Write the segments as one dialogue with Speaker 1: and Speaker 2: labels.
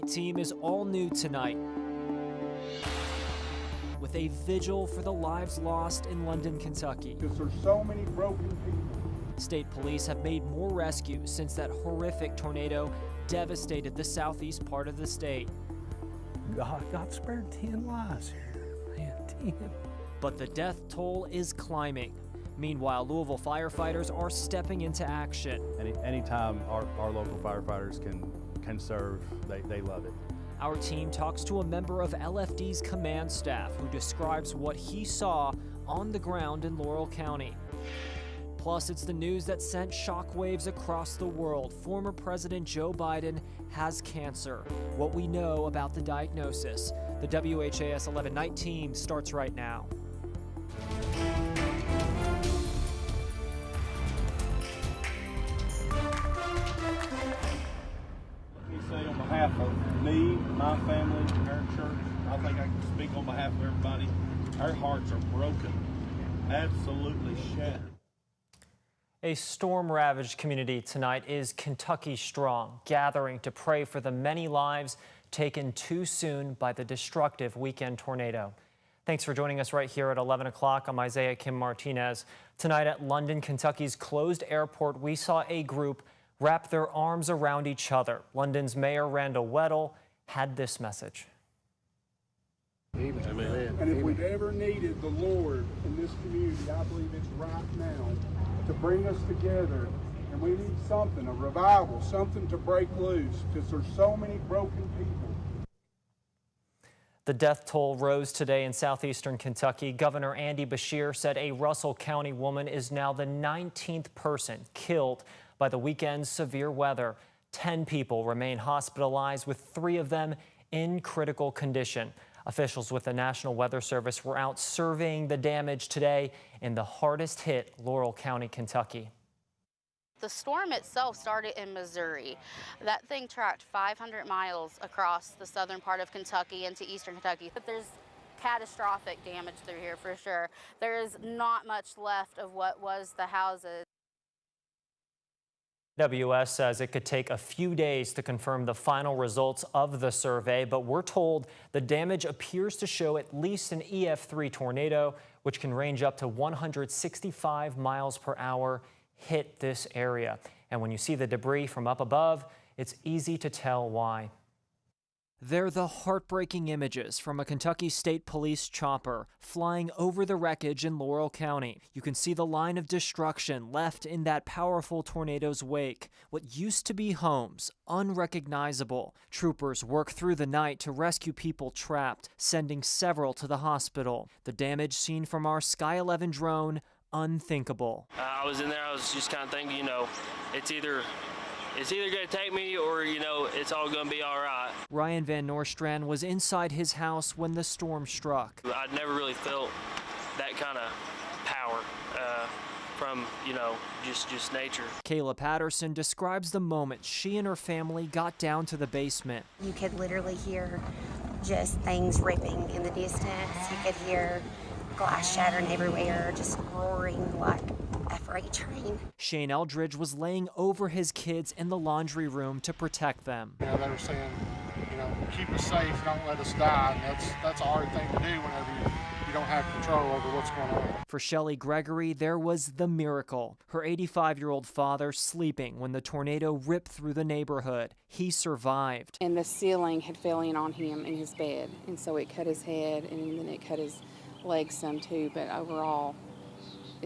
Speaker 1: Team is all new tonight with a vigil for the lives lost in London, Kentucky.
Speaker 2: Because there's so many broken people.
Speaker 1: State police have made more rescues since that horrific tornado devastated the southeast part of the state.
Speaker 3: God spared 10 lives here. Man, 10.
Speaker 1: But the death toll is climbing. Meanwhile, Louisville firefighters are stepping into action.
Speaker 4: Anytime our local firefighters can serve, they love it.
Speaker 1: Our team talks to a member of LFD's command staff who describes what he saw on the ground in Laurel County. Plus, it's the news that sent shockwaves across the world. Former President Joe Biden has cancer. What we know about the diagnosis. The WHAS11 night team starts right now.
Speaker 2: Say on behalf of me, my family, our church, I think I can speak on behalf of everybody. Our hearts are broken, absolutely shattered.
Speaker 1: A storm-ravaged community tonight is Kentucky Strong, gathering to pray for the many lives taken too soon by the destructive weekend tornado. Thanks for joining us right here at 11 o'clock. I'm Isaiah Kim Martinez. Tonight at London, Kentucky's closed airport, we saw a group wrap their arms around each other. London's Mayor Randall Weddle had this message.
Speaker 2: Amen. And if we've ever needed the Lord in this community, I believe it's right now to bring us together. And we need something, a revival, something to break loose, because there's so many broken people.
Speaker 1: The death toll rose today in southeastern Kentucky. Governor Andy Beshear said a Russell County woman is now the 19th person killed by the weekend's severe weather. 10 people remain hospitalized, with 3 of them in critical condition. Officials with the National Weather Service were out surveying the damage today in the hardest hit Laurel County, Kentucky.
Speaker 5: The storm itself started in Missouri. That thing tracked 500 miles across the southern part of Kentucky into eastern Kentucky. But there's catastrophic damage through here for sure. There is not much left of what was the houses.
Speaker 1: WS says it could take a few days to confirm the final results of the survey, but we're told the damage appears to show at least an EF3 tornado, which can range up to 165 miles per hour, hit this area. And when you see the debris from up above, it's easy to tell why. They're the heartbreaking images from a Kentucky State Police chopper flying over the wreckage in Laurel County. You can see the line of destruction left in that powerful tornado's wake. What used to be homes, unrecognizable. Troopers work through the night to rescue people trapped, sending several to the hospital. The damage seen from our Sky 11 drone, unthinkable.
Speaker 6: I was in there, I was just kind of thinking, it's either going to take me or, it's all going to be all right.
Speaker 1: Ryan Van Noorstrand was inside his house when the storm struck.
Speaker 6: I'd never really felt that kind of power from, just nature.
Speaker 1: Kayla Patterson describes the moment she and her family got down to the basement.
Speaker 7: You could literally hear just things ripping in the distance. You could hear glass shattering everywhere, just roaring like a freight train.
Speaker 1: Shane Eldridge was laying over his kids in the laundry room to protect them.
Speaker 8: They were saying, keep us safe, don't let us die. And that's a hard thing to do whenever you don't have control over what's going on.
Speaker 1: For Shelley Gregory, there was the miracle. Her 85-year-old father sleeping when the tornado ripped through the neighborhood. He survived.
Speaker 9: And the ceiling had fell in on him in his bed, and so it cut his head, and then it cut his legs some too, but overall,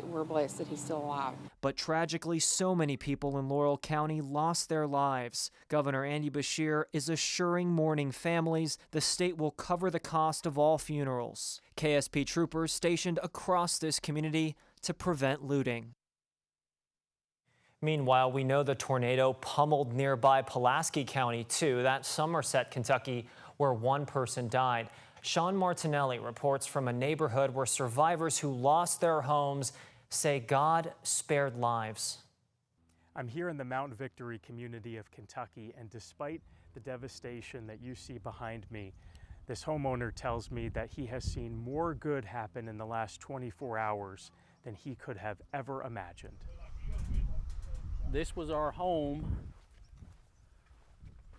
Speaker 9: we're blessed that he's still alive.
Speaker 1: But tragically, so many people in Laurel County lost their lives. Governor Andy Beshear is assuring mourning families the state will cover the cost of all funerals. KSP troopers stationed across this community to prevent looting. Meanwhile, we know the tornado pummeled nearby Pulaski County too. That's Somerset, Kentucky, where one person died. Sean Martinelli reports from a neighborhood where survivors who lost their homes say God spared lives.
Speaker 10: I'm here in the Mount Victory community of Kentucky, and despite the devastation that you see behind me, this homeowner tells me that he has seen more good happen in the last 24 hours than he could have ever imagined.
Speaker 11: This was our home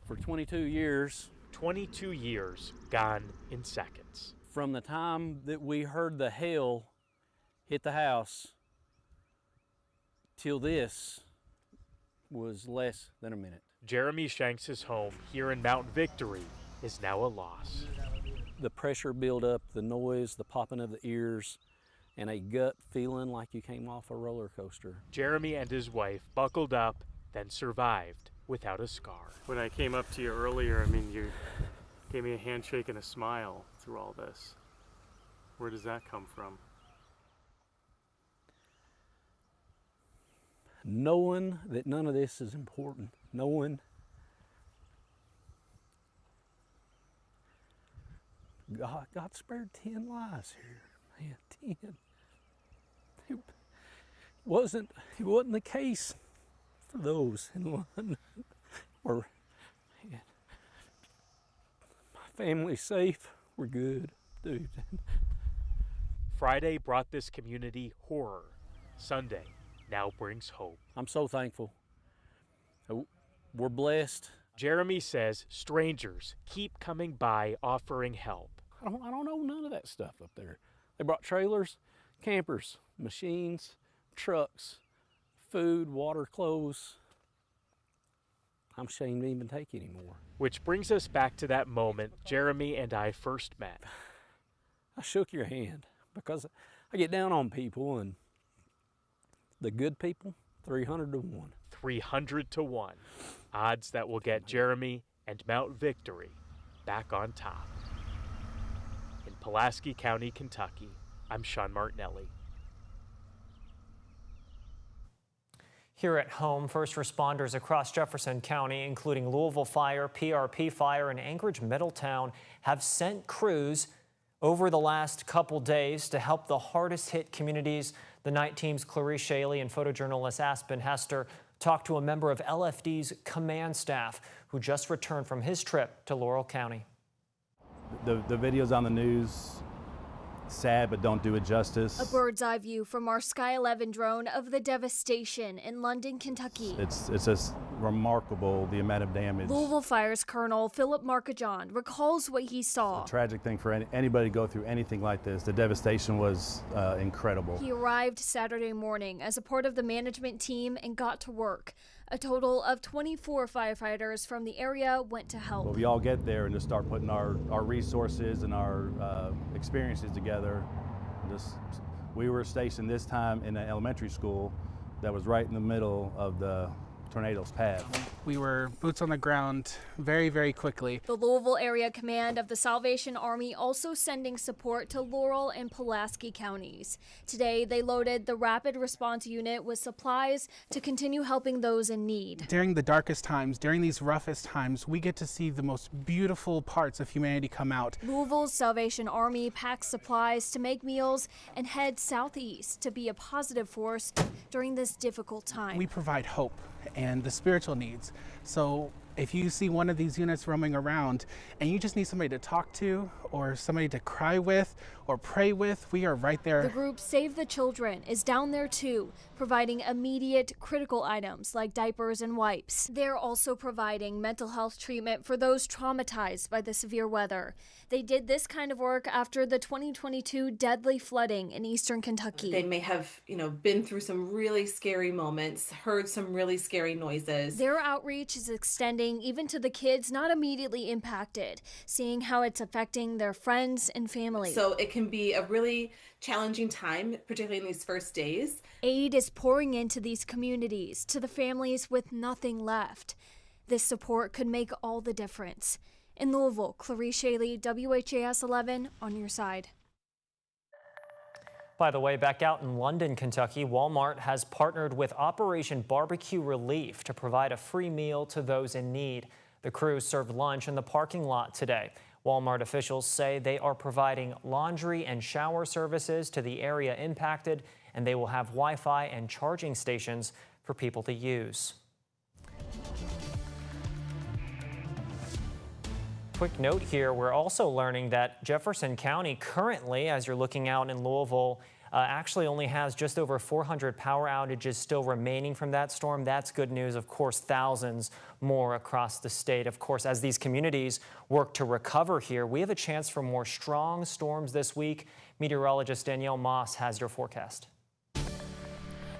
Speaker 11: for 22 years.
Speaker 10: 22 years gone in seconds.
Speaker 3: From the time that we heard the hail hit the house till this was less than a minute.
Speaker 10: Jeremy Shanks' home here in Mount Victory is now a loss.
Speaker 3: The pressure buildup, the noise, the popping of the ears, and a gut feeling like you came off a roller coaster.
Speaker 10: Jeremy and his wife buckled up, then survived without a scar. When I came up to you earlier, I mean, you gave me a handshake and a smile through all this. Where does that come from?
Speaker 3: Knowing that none of this is important, knowing God spared 10 lives here, man, 10. It wasn't the case for those in London. Or, man, my family's safe, we're good, dude.
Speaker 10: Friday brought this community horror. Sunday now brings hope.
Speaker 3: I'm so thankful. We're blessed.
Speaker 10: Jeremy says strangers keep coming by offering help.
Speaker 3: I don't know none of that stuff up there. They brought trailers, campers, machines, trucks, food, water, clothes. I'm ashamed to even take anymore.
Speaker 10: Which brings us back to that moment Jeremy and I first met.
Speaker 3: I shook your hand because I get down on people, and the good people, 300 to 1.
Speaker 10: 300 to 1. Odds that will get Jeremy and Mount Victory back on top. In Pulaski County, Kentucky, I'm Sean Martinelli.
Speaker 1: Here at home, first responders across Jefferson County, including Louisville Fire, PRP Fire, and Anchorage Middletown, have sent crews over the last couple days to help the hardest hit communities. The night team's Clarice Shaley and photojournalist Aspen Hester talked to a member of LFD's command staff who just returned from his trip to Laurel County.
Speaker 4: The videos on the news, sad but don't do it justice.
Speaker 11: A bird's eye view from our Sky 11 drone of the devastation in London, Kentucky.
Speaker 4: It's just remarkable the amount of damage.
Speaker 11: Louisville Fire's Colonel Philip Marcajon recalls what he saw.
Speaker 4: It's a tragic thing for anybody to go through anything like this. The devastation was incredible.
Speaker 11: He arrived Saturday morning as a part of the management team and got to work. A total of 24 firefighters from the area went to help.
Speaker 4: Well, we all get there and just start putting our resources and our experiences together. We were stationed this time in an elementary school that was right in the middle of the tornado's path.
Speaker 12: We were boots on the ground very, very quickly.
Speaker 11: The Louisville Area Command of the Salvation Army also sending support to Laurel and Pulaski counties. Today, they loaded the Rapid Response Unit with supplies to continue helping those in need.
Speaker 12: During the darkest times, during these roughest times, we get to see the most beautiful parts of humanity come out.
Speaker 11: Louisville's Salvation Army packs supplies to make meals and head southeast to be a positive force during this difficult time.
Speaker 12: We provide hope and the spiritual needs. So if you see one of these units roaming around and you just need somebody to talk to or somebody to cry with or pray with, we are right there.
Speaker 11: The group Save the Children is down there too, providing immediate critical items like diapers and wipes. They're also providing mental health treatment for those traumatized by the severe weather. They did this kind of work after the 2022 deadly flooding in eastern Kentucky.
Speaker 13: They may have, been through some really scary moments, heard some really scary noises.
Speaker 11: Their outreach is extending even to the kids not immediately impacted, seeing how it's affecting their friends and family.
Speaker 13: So it can be a really challenging time, particularly in these first days.
Speaker 11: Aid is pouring into these communities, to the families with nothing left. This support could make all the difference. In Louisville, Clarice Shaley, WHAS11 on your side.
Speaker 1: By the way, back out in London, Kentucky, Walmart has partnered with Operation Barbecue Relief to provide a free meal to those in need. The crew served lunch in the parking lot today. Walmart officials say they are providing laundry and shower services to the area impacted, and they will have Wi-Fi and charging stations for people to use. Quick note here, we're also learning that Jefferson County currently, as you're looking out in Louisville, actually only has just over 400 power outages still remaining from that storm. That's good news. Of course, thousands more across the state. Of course, as these communities work to recover here, we have a chance for more strong storms this week. Meteorologist Danielle Moss has your forecast.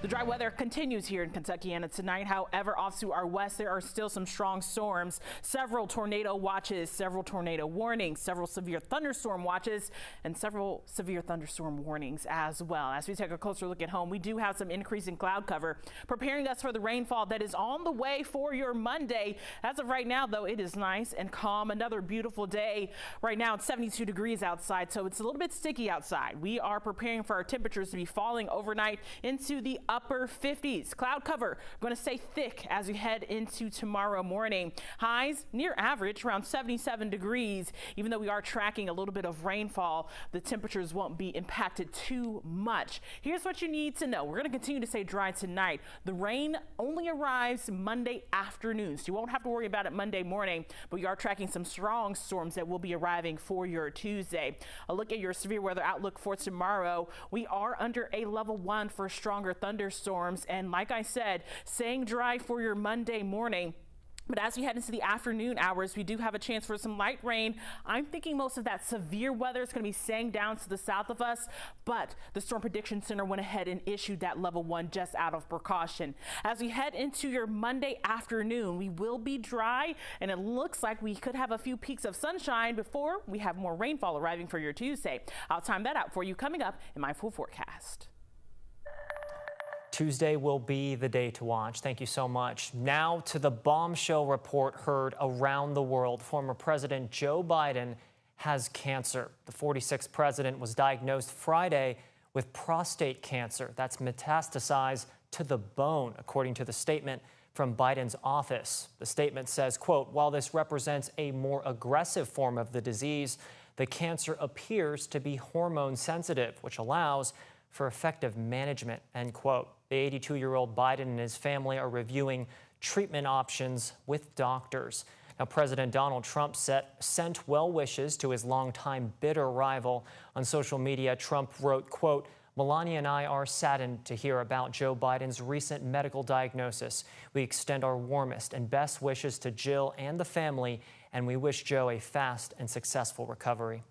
Speaker 14: The dry weather continues here in Kentucky and tonight. However, off to our west, there are still some strong storms, several tornado watches, several tornado warnings, several severe thunderstorm watches, and several severe thunderstorm warnings as well. As we take a closer look at home, we do have some increasing cloud cover preparing us for the rainfall that is on the way for your Monday. As of right now, though, it is nice and calm. Another beautiful day. Right now, it's 72 degrees outside, so it's a little bit sticky outside. We are preparing for our temperatures to be falling overnight into the upper 50s. Cloud cover going to stay thick as we head into tomorrow morning. Highs near average, around 77 degrees. Even though we are tracking a little bit of rainfall, the temperatures won't be impacted too much. Here's what you need to know. We're going to continue to stay dry tonight. The rain only arrives Monday afternoon, so you won't have to worry about it Monday morning, but we are tracking some strong storms that will be arriving for your Tuesday. A look at your severe weather outlook for tomorrow. We are under a level 1 for stronger thunderstorms, and like I said, staying dry for your Monday morning. But as we head into the afternoon hours, we do have a chance for some light rain. I'm thinking most of that severe weather is going to be staying down to the south of us, but the Storm Prediction Center went ahead and issued that level 1 just out of precaution. As we head into your Monday afternoon, we will be dry, and it looks like we could have a few peaks of sunshine before we have more rainfall arriving for your Tuesday. I'll time that out for you coming up in my full forecast.
Speaker 1: Tuesday will be the day to watch. Thank you so much. Now to the bombshell report heard around the world. Former President Joe Biden has cancer. The 46th president was diagnosed Friday with prostate cancer. That's metastasized to the bone, according to the statement from Biden's office. The statement says, quote, while this represents a more aggressive form of the disease, the cancer appears to be hormone sensitive, which allows for effective management, end quote. The 82-year-old Biden and his family are reviewing treatment options with doctors. Now, President Donald Trump sent well wishes to his longtime bitter rival. On social media, Trump wrote, quote, Melania and I are saddened to hear about Joe Biden's recent medical diagnosis. We extend our warmest and best wishes to Jill and the family, and we wish Joe a fast and successful recovery.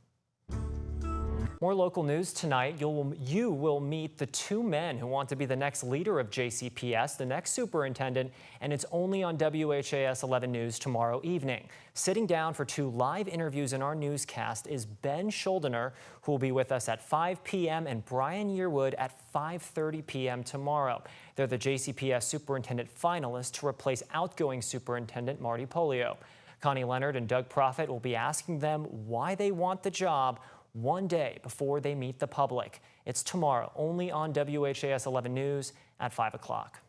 Speaker 1: More local news tonight. You will meet the 2 men who want to be the next leader of JCPS, the next superintendent, and it's only on WHAS 11 News tomorrow evening. Sitting down for 2 live interviews in our newscast is Ben Schuldener, who will be with us at 5 p.m., and Brian Yearwood at 5:30 p.m. tomorrow. They're the JCPS superintendent finalists to replace outgoing superintendent Marty Polio. Connie Leonard and Doug Proffitt will be asking them why they want the job one day before they meet the public. It's tomorrow, only on WHAS 11 News at 5 o'clock.